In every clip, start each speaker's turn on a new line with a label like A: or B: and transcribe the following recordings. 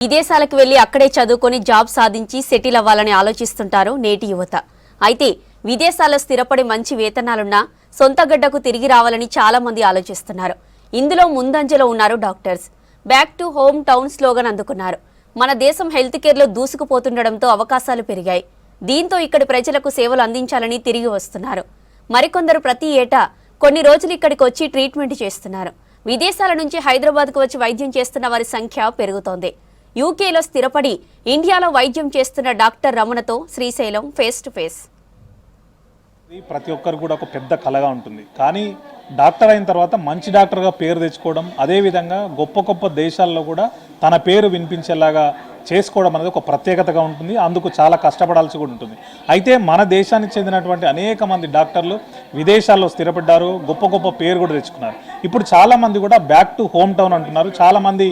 A: విదేశాలకు వెళ్లి అక్కడే చదువుకొని జాబ్ సాధించి సెటిల్ అవ్వాలని ఆలోచిస్తుంటారు నేటి యువత. అయితే విదేశాల్లో స్థిరపడి మంచి వేతనాలున్నా సొంత గడ్డకు తిరిగి రావాలని చాలా మంది ఆలోచిస్తున్నారు. ఇందులో ముందంజలో ఉన్నారు doctors. Back to home town slogan అందుకున్నారు. మన దేశం హెల్త్ కేర్లో దూసుకుపోతుండడంతో అవకాశాలు పెరిగాయి. దీంతో ఇక్కడి ప్రజలకు సేవలు అందించాలని తిరిగి వస్తున్నారు. మరికొందరు ప్రతి ఏటా కొన్ని రోజులు ఇక్కడికి వచ్చి ట్రీట్మెంట్ చేస్తున్నారు. విదేశాల నుంచి హైదరాబాద్కు వచ్చి వైద్యం చేస్తున్న వారి సంఖ్య పెరుగుతోంది. యూకేలో స్థిరపడి ఇండియాలో వైద్యం చేస్తున్న డాక్టర్ రమణతో శ్రీశైలం ఫేస్ టు ఫేస్.
B: ప్రతి ఒక్కరు కూడా ఒక పెద్ద కళగా ఉంటుంది. కానీ డాక్టర్ అయిన తర్వాత మంచి డాక్టర్గా పేరు తెచ్చుకోవడం, అదేవిధంగా గొప్ప గొప్ప దేశాల్లో కూడా తన పేరు వినిపించేలాగా చేసుకోవడం అనేది ఒక ప్రత్యేకతగా ఉంటుంది. అందుకు చాలా కష్టపడాల్సి కూడా ఉంటుంది. అయితే మన దేశానికి చెందినటువంటి అనేక మంది డాక్టర్లు విదేశాల్లో స్థిరపడ్డారు, గొప్ప గొప్ప పేరు కూడా తెచ్చుకున్నారు. ఇప్పుడు చాలామంది కూడా బ్యాక్ టు హోమ్ టౌన్ అంటున్నారు. చాలామంది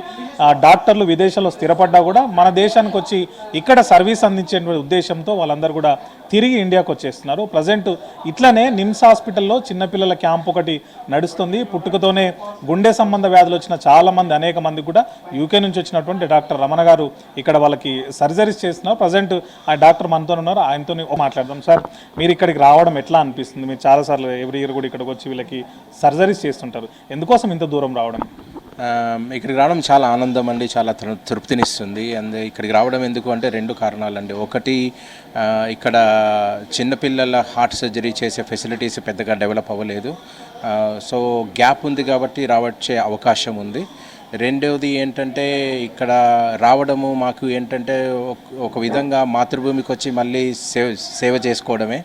B: డాక్టర్లు విదేశాల్లో స్థిరపడ్డా కూడా మన దేశానికి వచ్చి ఇక్కడ సర్వీస్ అందించే ఉద్దేశంతో వాళ్ళందరూ కూడా తిరిగి ఇండియాకు వచ్చేస్తున్నారు. ప్రజెంట్ ఇట్లనే నిమ్స్ హాస్పిటల్లో చిన్నపిల్లల క్యాంప్ ఒకటి నడుస్తుంది. పుట్టుకతోనే గుండె సంబంధ వ్యాధులు వచ్చిన చాలామంది అనేక మంది కూడా యూకే నుంచి వచ్చినటువంటి డాక్టర్ రమణ గారు ఇక్కడ వాళ్ళకి సర్జరీస్ చేస్తున్నారు. ప్రజెంట్ ఆ డాక్టర్ మనతో ఉన్నారు, ఆయనతో మాట్లాడదాం. సార్, మీరు ఇక్కడికి రావడం ఎట్లా అనిపిస్తుంది? మీరు చాలాసార్లు ఎవ్రీ ఇయర్ కూడా ఇక్కడికి వచ్చి వీళ్ళకి సర్జరీస్ చేస్తుంటారు. ఎందుకోసం ఇంత దూరం రావడం?
C: ఇక్కడికి రావడం చాలా ఆనందం అండి, చాలా తృప్తినిస్తుంది. అండ్ ఇక్కడికి రావడం ఎందుకు అంటే రెండు కారణాలండి. ఒకటి, ఇక్కడ చిన్నపిల్లల హార్ట్ సర్జరీ చేసే ఫెసిలిటీస్ పెద్దగా డెవలప్ అవ్వలేదు. సో గ్యాప్ ఉంది కాబట్టి రావచ్చే అవకాశం ఉంది. రెండవది ఏంటంటే ఇక్కడ రావడము మాకు ఏంటంటే ఒక విధంగా మాతృభూమికి వచ్చి మళ్ళీ సేవ చేసుకోవడమే.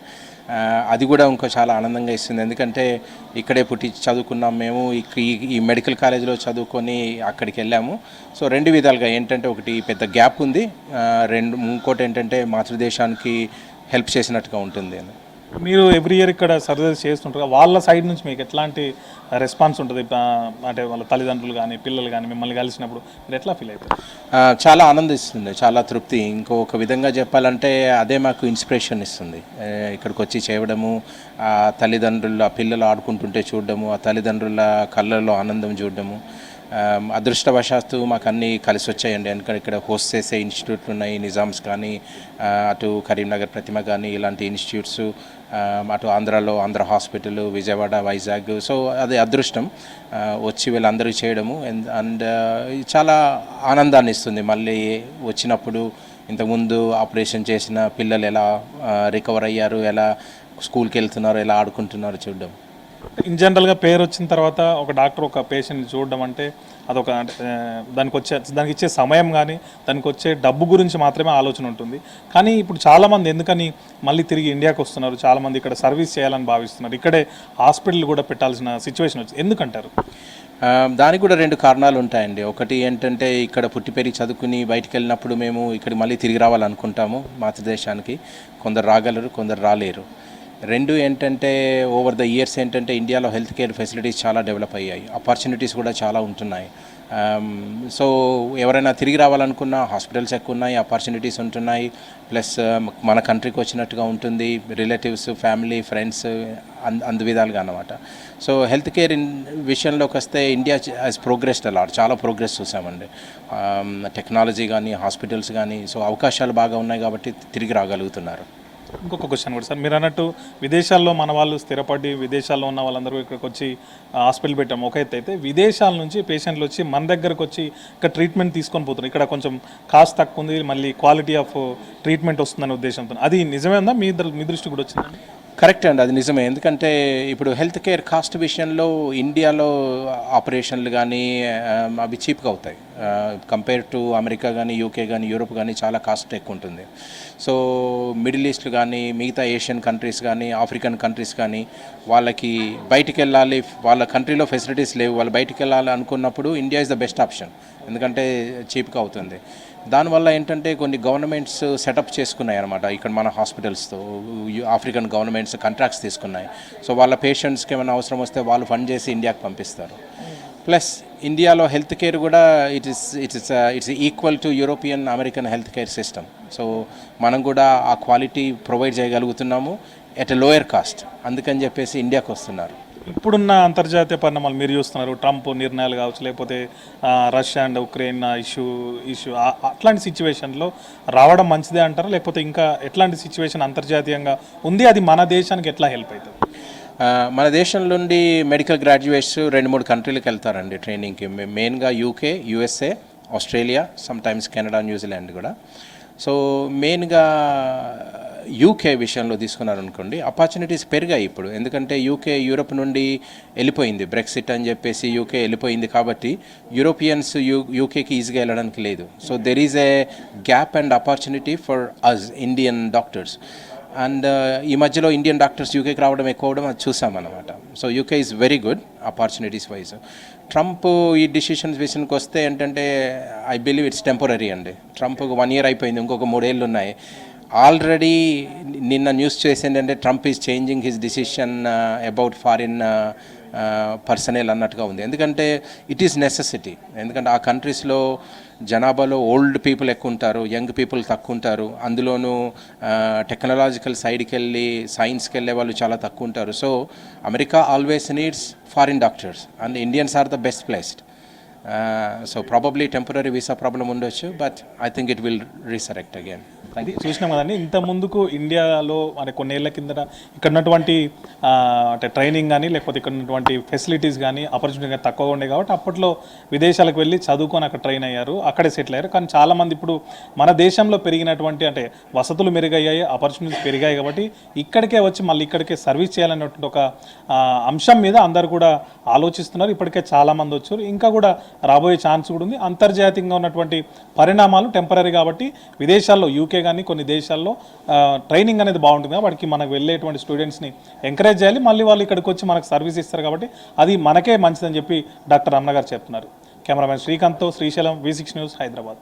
C: అది కూడా ఇంకో చాలా ఆనందంగా ఇస్తుంది. ఎందుకంటే ఇక్కడే పుట్టి చదువుకున్నాం మేము, ఈ మెడికల్ కాలేజీలో చదువుకొని అక్కడికి వెళ్ళాము. సో రెండు విధాలుగా ఏంటంటే ఒకటి పెద్ద గ్యాప్ ఉంది, ఇంకోటి ఏంటంటే మాతృదేశానికి హెల్ప్ చేసినట్టుగా ఉంటుంది.
B: మీరు ఎవ్రీ ఇయర్ ఇక్కడ సర్జరీ చేస్తుంటారు, వాళ్ళ సైడ్ నుంచి మీకు ఎట్లాంటి రెస్పాన్స్ ఉంటుంది? అంటే వాళ్ళ తల్లిదండ్రులు కానీ పిల్లలు కానీ మిమ్మల్ని కలిసినప్పుడు మీరు ఎట్లా ఫీల్ అవుతారు?
C: చాలా ఆనందిస్తుంది, చాలా తృప్తి. ఇంకొక విధంగా చెప్పాలంటే అదే మాకు ఇన్స్పిరేషన్ ఇస్తుంది. ఇక్కడికి వచ్చి చేయడము, ఆ తల్లిదండ్రుల పిల్లలు ఆడుకుంటుంటే చూడడము, ఆ తల్లిదండ్రుల కళ్ళల్లో ఆనందం చూడడము. అదృష్టవశాత్తు మాకు అన్నీ కలిసి వచ్చాయండి. ఎందుకంటే ఇక్కడ హోస్ట్ చేసే ఇన్స్టిట్యూట్లు ఉన్నాయి, నిజామ్స్ కానీ, అటు కరీంనగర్ ప్రతిమ కానీ, ఇలాంటి ఇన్స్టిట్యూట్స్, అటు ఆంధ్రాలో ఆంధ్ర హాస్పిటల్, విజయవాడ, వైజాగ్. సో అది అదృష్టం వచ్చి వీళ్ళందరూ చేయడము. అండ్ చాలా ఆనందాన్ని ఇస్తుంది. మళ్ళీ వచ్చినప్పుడు ఇంతకుముందు ఆపరేషన్ చేసిన పిల్లలు ఎలా రికవర్ అయ్యారు, ఎలా స్కూల్కి వెళ్తున్నారు, ఎలా ఆడుకుంటున్నారు చూడడం.
B: ఇన్ జనరల్గా పేరు వచ్చిన తర్వాత ఒక డాక్టర్ ఒక పేషెంట్ని చూడడం అంటే అదొక దానికి ఇచ్చే సమయం కానీ దానికి వచ్చే డబ్బు గురించి మాత్రమే ఆలోచన ఉంటుంది. కానీ ఇప్పుడు చాలామంది ఎందుకని మళ్ళీ తిరిగి ఇండియాకి వస్తున్నారు, చాలామంది ఇక్కడ సర్వీస్ చేయాలని భావిస్తున్నారు, ఇక్కడే హాస్పిటల్ కూడా పెట్టాల్సిన సిచ్యువేషన్ వచ్చింది. ఎందుకంటారు?
C: దానికి కూడా రెండు కారణాలు ఉంటాయండి. ఒకటి ఏంటంటే ఇక్కడ పుట్టి పెరిగి చదువుకుని బయటికి వెళ్ళినప్పుడు మేము ఇక్కడ మళ్ళీ తిరిగి రావాలనుకుంటాము మాతృదేశానికి. కొందరు రాగలరు, కొందరు రాలేరు. రెండు ఏంటంటే ఓవర్ ద ఇయర్స్ ఏంటంటే ఇండియాలో హెల్త్ కేర్ ఫెసిలిటీస్ చాలా డెవలప్ అయ్యాయి, ఆపర్చునిటీస్ కూడా చాలా ఉంటున్నాయి. సో ఎవరైనా తిరిగి రావాలనుకున్నా హాస్పిటల్స్ ఎక్కువ ఉన్నాయి, ఆపర్చునిటీస్ ఉంటున్నాయి. ప్లస్ మన కంట్రీకి వచ్చినట్టుగా ఉంటుంది, రిలేటివ్స్, ఫ్యామిలీ, ఫ్రెండ్స్, అందు విధాలుగా అన్నమాట. సో హెల్త్ కేర్ విషయంలోకి వస్తే ఇండియా హ్యాస్ ప్రోగ్రెస్డ్ అలాట్, చాలా ప్రోగ్రెస్ చూసామండి. టెక్నాలజీ కానీ, హాస్పిటల్స్ కానీ. సో అవకాశాలు బాగా ఉన్నాయి కాబట్టి తిరిగి రాగలుగుతున్నారు.
B: ఇంకొక క్వశ్చన్ కూడా సార్, మీరు అన్నట్టు విదేశాల్లో మన వాళ్ళు స్థిరపడి విదేశాల్లో ఉన్న వాళ్ళందరూ ఇక్కడికి వచ్చి హాస్పిటల్ పెట్టాము ఒక ఎత్తు. అయితే విదేశాల నుంచి పేషెంట్లు వచ్చి మన దగ్గరకు వచ్చి ఇక్కడ ట్రీట్మెంట్ తీసుకొని పోతున్నారు. ఇక్కడ కొంచెం కాస్ట్ తక్కువ ఉంది, మళ్ళీ క్వాలిటీ ఆఫ్ ట్రీట్మెంట్ వస్తుందనే ఉద్దేశంతో. అది నిజమే ఉందా? మీ దృష్టి కూడా వచ్చిందండి?
C: కరెక్ట్ అండి, అది నిజమే. ఎందుకంటే ఇప్పుడు హెల్త్ కేర్ కాస్ట్ విషయంలో ఇండియాలో ఆపరేషన్లు కానీ అవి చీప్గా అవుతాయి. కంపేర్ టు అమెరికా కానీ, యూకే కానీ, యూరోప్ కానీ చాలా కాస్ట్ ఎక్కువ ఉంటుంది. సో మిడిల్ ఈస్ట్ కానీ, మిగతా ఏషియన్ కంట్రీస్ కానీ, ఆఫ్రికన్ కంట్రీస్ కానీ వాళ్ళకి బయటికి వెళ్ళాలి, వాళ్ళ కంట్రీలో ఫెసిలిటీస్ లేవు, వాళ్ళు బయటికి వెళ్ళాలి అనుకున్నప్పుడు India is the best option. ఎందుకంటే చీప్గా అవుతుంది. దానివల్ల ఏంటంటే కొన్ని గవర్నమెంట్స్ సెటప్ చేసుకున్నాయి అనమాట. ఇక్కడ మన హాస్పిటల్స్తో ఆఫ్రికన్ గవర్నమెంట్స్ కాంట్రాక్ట్స్ తీసుకున్నాయి. సో వాళ్ళ పేషెంట్స్కి ఏమైనా అవసరం వస్తే వాళ్ళు ఫండ్ చేసి ఇండియాకి పంపిస్తారు. ప్లస్ ఇండియాలో హెల్త్ కేర్ కూడా it's equal to European American health care system. So మనం కూడా ఆ క్వాలిటీ ప్రొవైడ్ చేయగలుగుతున్నాము ఎట్ ఎ లోయర్ కాస్ట్. అందుకని చెప్పేసి ఇండియాకి వస్తున్నారు.
B: ఇప్పుడున్న అంతర్జాతీయ పరిణామాలు మీరు చూస్తున్నారు, ట్రంప్ నిర్ణయాలు కావచ్చు, లేకపోతే రష్యా అండ్ ఉక్రెయిన్ ఇష్యూ అట్లాంటి సిచ్యువేషన్లో రావడం మంచిదే అంటారా, లేకపోతే ఇంకా ఎట్లాంటి సిచ్యువేషన్ అంతర్జాతీయంగా ఉంది, అది మన దేశానికి ఎట్లా హెల్ప్ అవుతుంది?
C: మన దేశం నుండి మెడికల్ గ్రాడ్యుయేట్స్ 2-3 కంట్రీలకు వెళ్తారండి ట్రైనింగ్కి. మెయిన్గా UK, USA, Australia, sometimes Canada, New Zealand కూడా. సో మెయిన్గా యూకే విషయంలో తీసుకున్నారనుకోండి, ఆపర్చునిటీస్ పెరిగాయి ఇప్పుడు. ఎందుకంటే యూకే యూరోప్ నుండి వెళ్ళిపోయింది, బ్రెక్సిట్ అని చెప్పేసి యూకే వెళ్ళిపోయింది. కాబట్టి యూరోపియన్స్ యూకేకి ఈజీగా వెళ్ళడానికి లేదు. So there is a gap and opportunity for us Indian doctors. And ఈ మధ్యలో ఇండియన్ డాక్టర్స్ యూకేకి రావడం ఎక్కువ అవడం అది చూసామన్నమాట. So UK is very good opportunities wise. Trump ఈ డిసిషన్స్ విషయానికి వస్తే ఏంటంటే ఐ బిలీవ్ ఇట్స్ టెంపరీ అండి. ట్రంప్ 1 year అయిపోయింది, ఇంకొక 3 ఏళ్ళు ఉన్నాయి. ఆల్రెడీ నిన్న న్యూస్ చేసిందంటే Trump is changing his decision about foreign personal అన్నట్టుగా ఉంది. ఎందుకంటే ఇట్ ఈస్ నెసెసిటీ. ఎందుకంటే ఆ కంట్రీస్లో జనాభాలో ఓల్డ్ పీపుల్ ఎక్కువ ఉంటారు, యంగ్ పీపుల్ తక్కువ ఉంటారు. అందులోనూ టెక్నాలజికల్ సైడ్కి వెళ్ళి సైన్స్కి వెళ్ళే వాళ్ళు చాలా తక్కువ ఉంటారు. So America always needs foreign doctors and Indians are the best placed. So probably temporary visa problem ఉండొచ్చు, but I think it will resurrect again.
B: అది చూసినాం కదండి, ఇంత ముందుకు ఇండియాలో అంటే కొన్నేళ్ల కిందట ఇక్కడ ఉన్నటువంటి అంటే ట్రైనింగ్ కానీ లేకపోతే ఇక్కడ ఉన్నటువంటి ఫెసిలిటీస్ కానీ ఆపర్చునిటీ కానీ తక్కువగా ఉండే కాబట్టి అప్పట్లో విదేశాలకు వెళ్ళి చదువుకొని అక్కడ ట్రైన్ అయ్యారు, అక్కడే సెటిల్ అయ్యారు. కానీ చాలామంది ఇప్పుడు మన దేశంలో పెరిగినటువంటి అంటే వసతులు మెరుగయ్యాయి, ఆపర్చునిటీస్ పెరిగాయి కాబట్టి ఇక్కడికే వచ్చి మళ్ళీ ఇక్కడికే సర్వీస్ చేయాలనేటువంటి ఒక అంశం మీద అందరు కూడా ఆలోచిస్తున్నారు. ఇప్పటికే చాలామంది వచ్చారు, ఇంకా కూడా రాబోయే ఛాన్స్ కూడా ఉంది. అంతర్జాతీయంగా ఉన్నటువంటి పరిణామాలు టెంపరీ కాబట్టి విదేశాల్లో యూకే కానీ కొన్ని దేశాల్లో ట్రైనింగ్ అనేది బాగుంటుంది. వాటికి మనకు వెళ్ళేటువంటి స్టూడెంట్స్ని ఎంకరేజ్ చేయాలి, మళ్ళీ వాళ్ళు ఇక్కడికి వచ్చి మనకు సర్వీస్ ఇస్తారు కాబట్టి అది మనకే మంచిదని చెప్పి డాక్టర్ రమణ గారు చెప్తున్నారు. కెమెరామెన్ శ్రీకాంత్తో శ్రీశైలం, V6 న్యూస్, హైదరాబాద్.